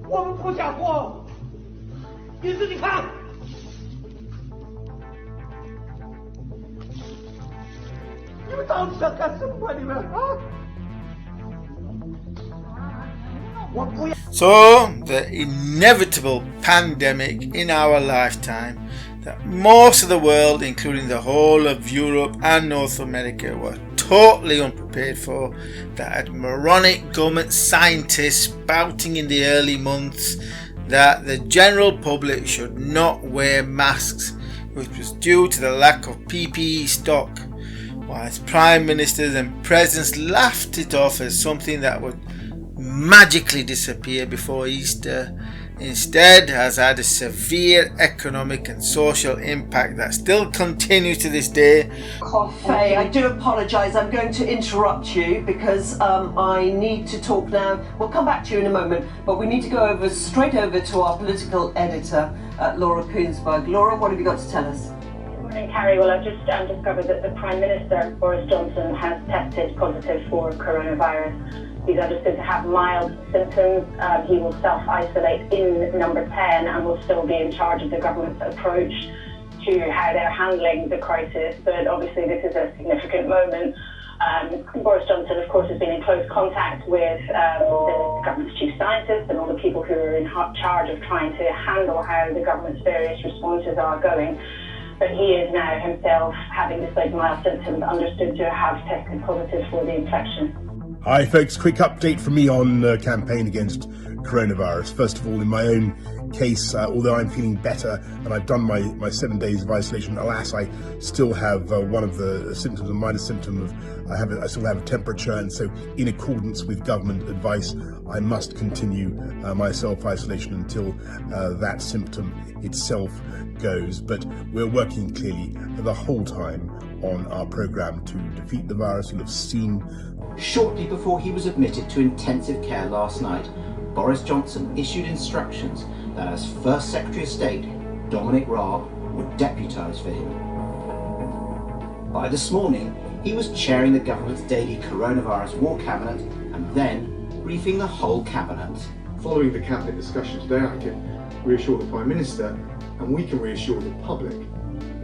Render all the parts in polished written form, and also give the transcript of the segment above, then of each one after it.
我们不想活，你自己看。你们到底想干什么？你们啊！我不要。So, the inevitable pandemic in our lifetime that most of the world, including the whole of Europe and North America, were totally unprepared for, that had moronic government scientists spouting in the early months that the general public should not wear masks, which was due to the lack of PPE stock, whilst prime ministers and presidents laughed it off as something that would magically disappear before Easter, instead has had a severe economic and social impact that still continues to this day. Faye, I do apologise, I'm going to interrupt you because I need to talk now. We'll come back to you in a moment, but we need to go straight over to our political editor, Laura Koonsberg. Laura, what have you got to tell us? Good morning, Carrie. Well, I've just discovered that the Prime Minister, Boris Johnson, has tested positive for coronavirus. He's understood to have mild symptoms. He will self-isolate in number 10 and will still be in charge of the government's approach to how they're handling the crisis. But obviously this is a significant moment. Boris Johnson, of course, has been in close contact with the government's chief scientists and all the people who are in charge of trying to handle how the government's various responses are going. But he is now himself, having displayed mild symptoms, understood to have tested positive for the infection. Hi folks, quick update from me on the campaign against coronavirus. First of all, in my own case, although I'm feeling better and I've done my 7 days of isolation, alas, I still have one of the symptoms, a minor symptom of I still have a temperature, and so in accordance with government advice, I must continue my self-isolation until that symptom itself goes. But we're working clearly the whole time on our programme to defeat the virus. You'll have seen. Shortly before he was admitted to intensive care last night, Boris Johnson issued instructions that as First Secretary of State, Dominic Raab would deputise for him. By this morning, he was chairing the government's daily coronavirus war cabinet and then briefing the whole cabinet. Following the cabinet discussion today, I can reassure the Prime Minister, and we can reassure the public,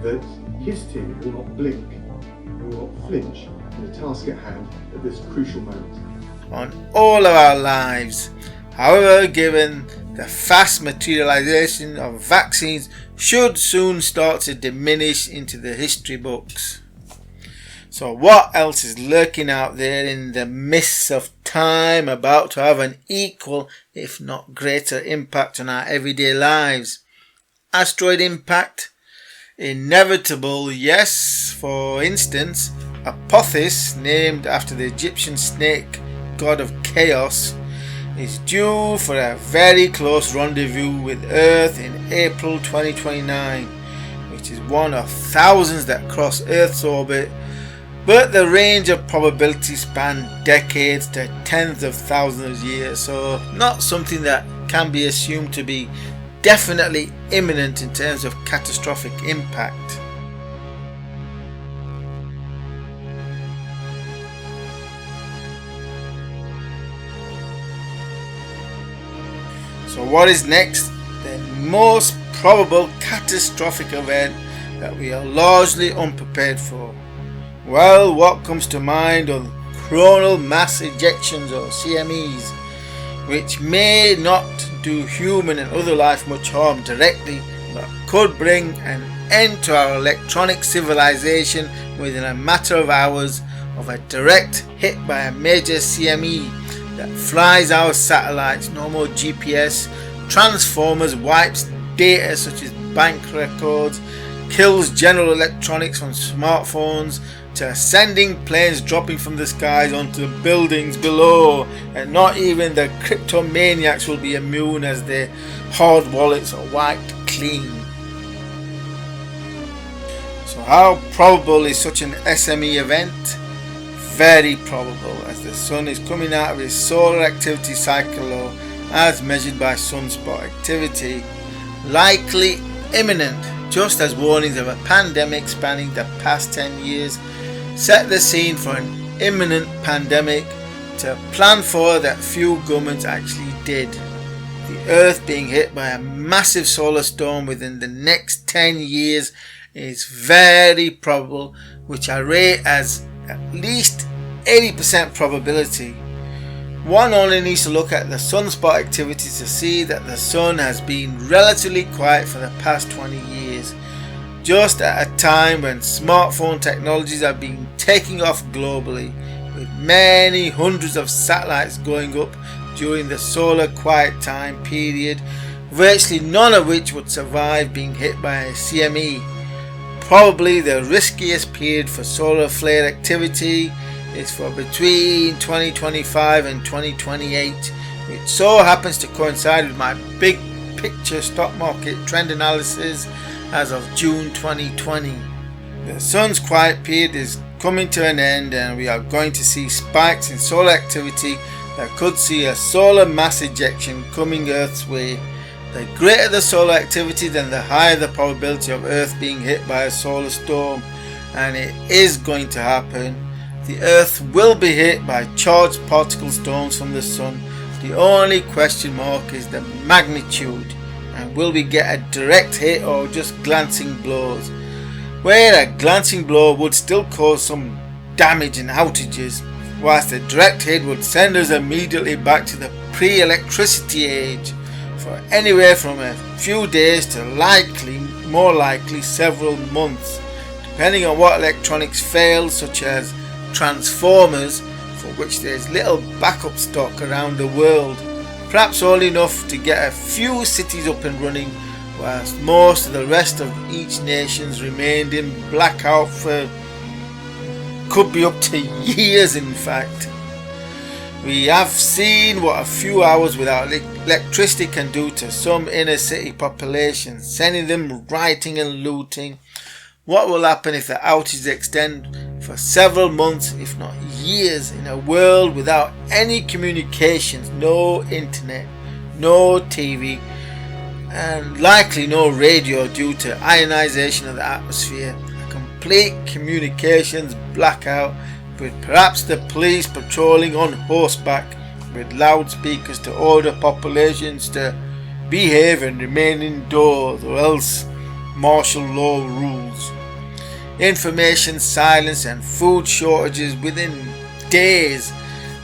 that his team will not blink, will not flinch in the task at hand at this crucial moment. On all of our lives. However, given the fast materialisation of vaccines should soon start to diminish into the history books. So what else is lurking out there in the mists of time, about to have an equal, if not greater, impact on our everyday lives? Asteroid impact? Inevitable, yes. For instance, Apopthis, named after the Egyptian snake god of chaos, is due for a very close rendezvous with Earth in April 2029, which is one of thousands that cross Earth's orbit, but the range of probabilities span decades to tens of thousands of years, so not something that can be assumed to be definitely imminent in terms of catastrophic impact. So what is next? The most probable catastrophic event that we are largely unprepared for. Well, what comes to mind are coronal mass ejections, or CMEs, which may not do human and other life much harm directly, but could bring an end to our electronic civilization within a matter of hours of a direct hit by a major CME that flies our satellites, no more GPS, transformers, wipes data such as bank records, kills general electronics from smartphones, to sending planes dropping from the skies onto the buildings below, and not even the cryptomaniacs will be immune as their hard wallets are wiped clean. So how probable is such an SME event? Very probable, as the sun is coming out of its solar activity cycle low as measured by sunspot activity. Likely imminent, just as warnings of a pandemic spanning the past 10 years set the scene for an imminent pandemic to plan for that few governments actually did. the Earth being hit by a massive solar storm within the next 10 years is very probable, which I rate as at least 80% probability. One only needs to look at the sunspot activity to see that the sun has been relatively quiet for the past 20 years, just at a time when smartphone technologies have been taking off globally, with many hundreds of satellites going up during the solar quiet time period, virtually none of which would survive being hit by a CME. Probably the riskiest period for solar flare activity is for between 2025 and 2028, which so happens to coincide with my big picture stock market trend analysis as of June 2020. The sun's quiet period is coming to an end, and we are going to see spikes in solar activity that could see a solar mass ejection coming Earth's way. The greater the solar activity, then the higher the probability of Earth being hit by a solar storm, and it is going to happen. The Earth will be hit by charged particle storms from the Sun. The only question mark is the magnitude, and will we get a direct hit or just glancing blows, where a glancing blow would still cause some damage and outages, whilst a direct hit would send us immediately back to the pre-electricity age for anywhere from a few days to more likely several months, depending on what electronics fail, such as transformers, for which there is little backup stock around the world, perhaps only enough to get a few cities up and running, whilst most of the rest of each nations remained in blackout for could be up to years. In fact, we have seen what a few hours without electricity can do to some inner city populations, sending them rioting and looting. What will happen if the outages extend for several months, if not years, in a world without any communications, no internet, no TV, and likely no radio due to ionization of the atmosphere, a complete communications blackout, with perhaps the police patrolling on horseback with loudspeakers to order populations to behave and remain indoors, or else martial law rules. Information silence and food shortages within days,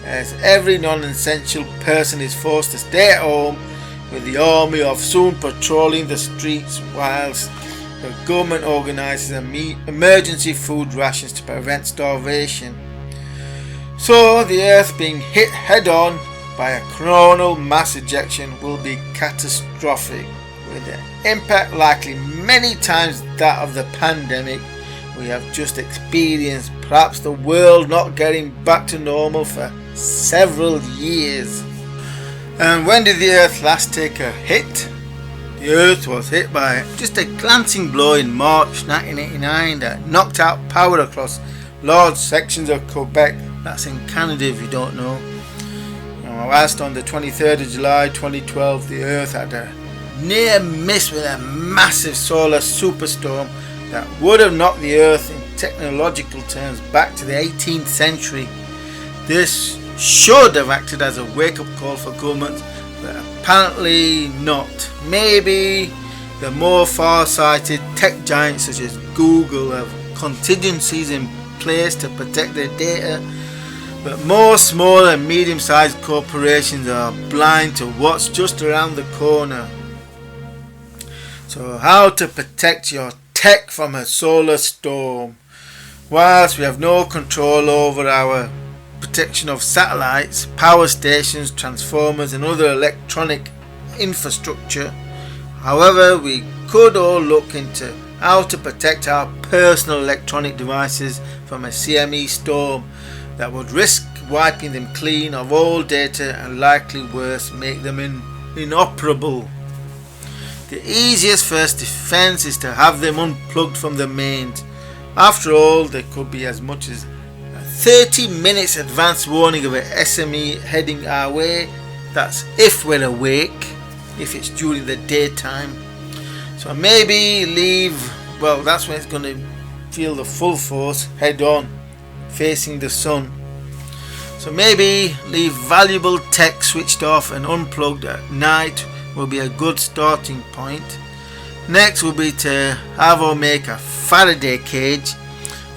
as every non-essential person is forced to stay at home, with the army of soon patrolling the streets, whilst the government organises emergency food rations to prevent starvation. So the Earth being hit head-on by a coronal mass ejection will be catastrophic, with the impact likely many times that of the pandemic we have just experienced, perhaps the world not getting back to normal for several years. And when did the Earth last take a hit? The Earth was hit by just a glancing blow in March 1989 that knocked out power across large sections of Quebec. That's in Canada if you don't know. Whilst on the 23rd of July 2012 the Earth had a near miss with a massive solar superstorm that would have knocked the Earth in technological terms back to the 18th century. This should have acted as a wake-up call for governments, but apparently not. Maybe the more far-sighted tech giants such as Google have contingencies in place to protect their data, but more small and medium-sized corporations are blind to what's just around the corner. So how to protect your tech from a solar storm? Whilst we have no control over our protection of satellites, power stations, transformers and other electronic infrastructure, however, we could all look into how to protect our personal electronic devices from a CME storm that would risk wiping them clean of all data and, likely worse, make them inoperable. The easiest first defense is to have them unplugged from the mains. After all, there could be as much as 30 minutes advance warning of an SME heading our way. That's if we're awake, if it's during the daytime. So maybe leave, well, that's when it's going to feel the full force, head on, facing the sun. So maybe leave valuable tech switched off and unplugged at night will be a good starting point. Next will be to have or make a Faraday cage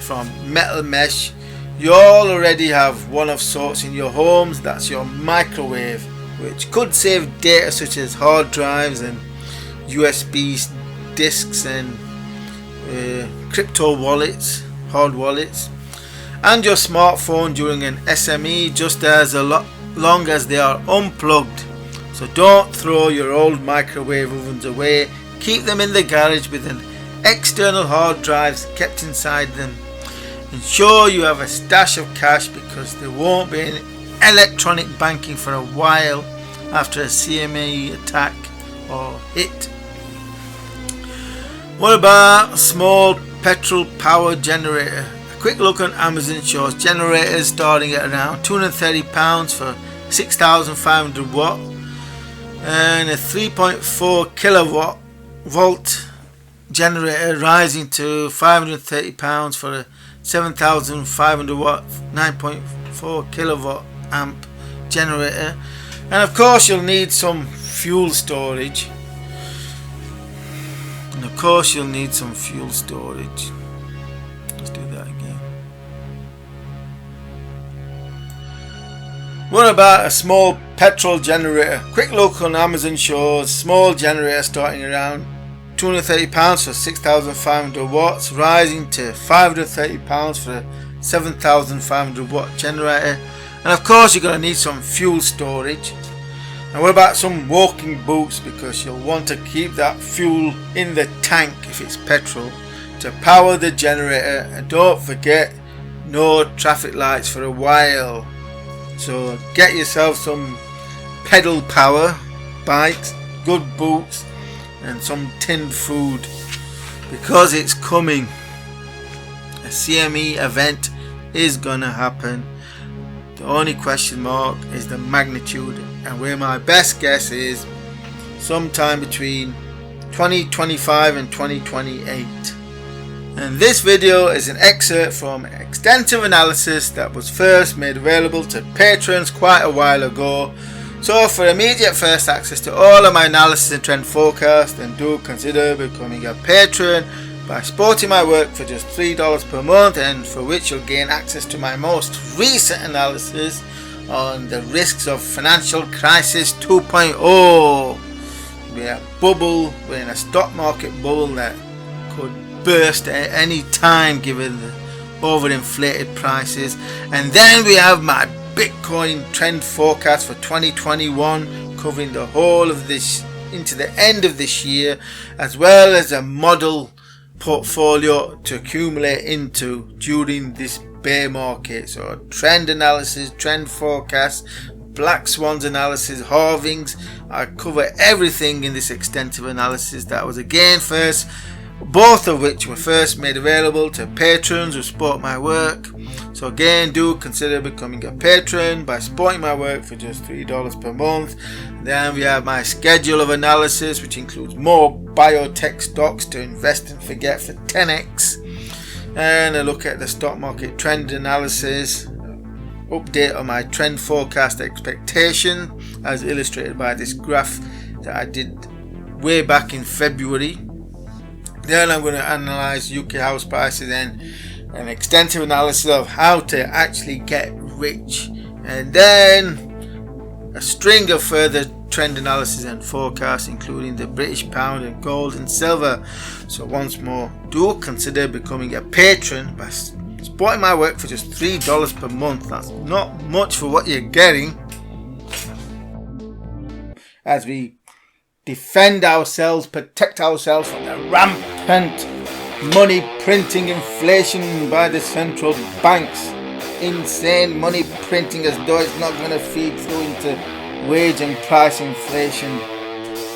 from metal mesh. You all already have one of sorts in your homes. That's your microwave, which could save data such as hard drives and USB disks and crypto wallets, hard wallets, and your smartphone during an SME, just as long as they are unplugged. So don't throw your old microwave ovens away. Keep them in the garage with an external hard drives kept inside them. Ensure you have a stash of cash, because there won't be any electronic banking for a while after a CME attack or hit. What about a small petrol power generator? A quick look on Amazon shows generators starting at around £230 for 6,500 watt and a 3.4 kilowatt volt generator rising to £530 for a 7,500 watt 9.4 kilowatt amp generator. And of course you'll need some fuel storage. Let's do that again. What about a small petrol generator? Quick look on Amazon shows small generator starting around £230 for 6,500 watts, rising to £530 for a 7,500 watt generator. And of course you're going to need some fuel storage. And what about some walking boots, because you'll want to keep that fuel in the tank if it's petrol to power the generator. And don't forget, no traffic lights for a while. So get yourself some pedal power bikes, good boots and some tinned food, because it's coming. A CME event is gonna happen. The only question mark is the magnitude, and where my best guess is sometime between 2025 and 2028. And this video is an excerpt from extensive analysis that was first made available to patrons quite a while ago. So for immediate first access to all of my analysis and trend forecast, then do consider becoming a patron by supporting my work for just $3 per month, and for which you'll gain access to my most recent analysis on the risks of financial crisis 2.0. We're in a stock market bubble that could burst at any time given the overinflated prices. And then we have my Bitcoin trend forecast for 2021, covering the whole of this into the end of this year, as well as a model portfolio to accumulate into during this bear market. So trend analysis, trend forecast, black swans analysis, halvings. I cover everything in this extensive analysis that was again both of which were first made available to patrons who support my work. So again, do consider becoming a patron by supporting my work for just $3 per month. Then we have my schedule of analysis, which includes more biotech stocks to invest and forget for 10x, and a look at the stock market trend analysis, update on my trend forecast expectation as illustrated by this graph that I did way back in February. Then I'm going to analyze UK house prices and an extensive analysis of how to actually get rich, and then a string of further trend analysis and forecasts, including the British pound and gold and silver. So once more, do consider becoming a patron by supporting my work for just $3 per month. That's not much for what you're getting, as we defend ourselves, protect ourselves from the rampant money printing inflation by the central banks. Insane money printing, as though it's not going to feed through into wage and price inflation.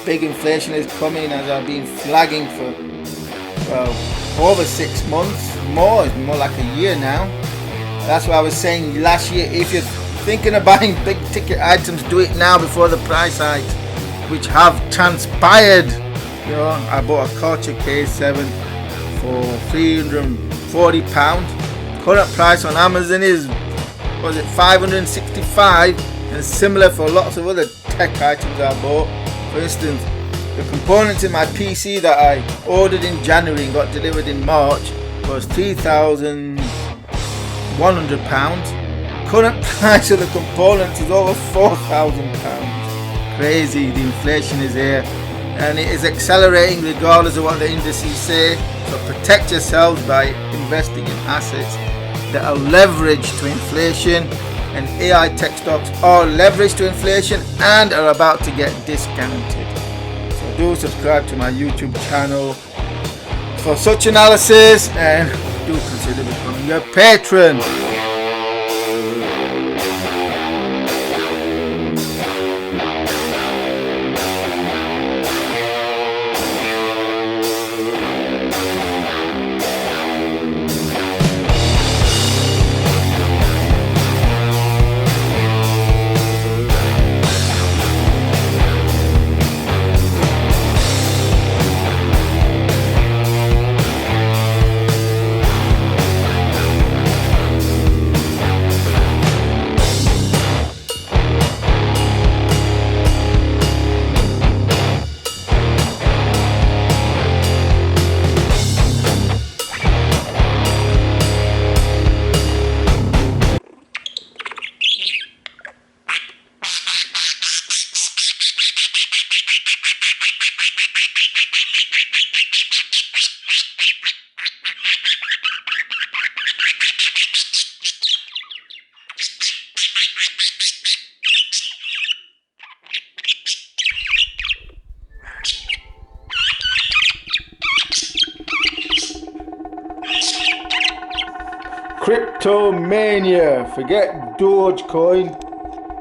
Big inflation is coming, as I've been flagging for over 6 months, more like a year now. That's what I was saying last year. If you're thinking of buying big ticket items, do it now before the price hikes, which have transpired. You know, I bought a Culture K7 for £340. Current price on Amazon is was it 565, and similar for lots of other tech items I bought. For instance, the components in my PC that I ordered in January and got delivered in March was £3,100. Current price of the components is over £4,000. Crazy, the inflation is here, and it is accelerating regardless of what the indices say. So protect yourselves by investing in assets that are leveraged to inflation, and AI tech stocks are leveraged to inflation and are about to get discounted. So do subscribe to my YouTube channel for such analysis, and do consider becoming a patron. Cryptomania, forget Dogecoin.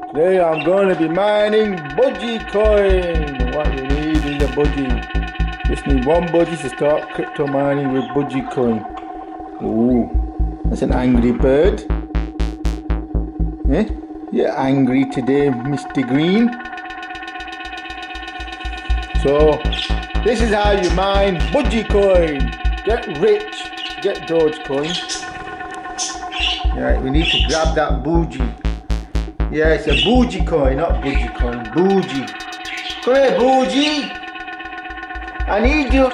Today I'm going to be mining budgie coin. What you need is a budgie. Just need one budgie to start crypto mining with budgie coin. Ooh, that's an angry bird. Eh? You're angry today, Mr. Green. So this is how you mine budgie coin. Get rich, get Dogecoin. Right, we need to grab that bougie. Yeah, it's a bougie coin, not budgie coin. Bougie. Come here, bougie. I need you.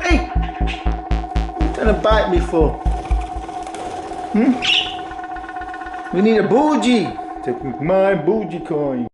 Hey, what are you trying to bite me for? We need a bougie to mine bougie coin.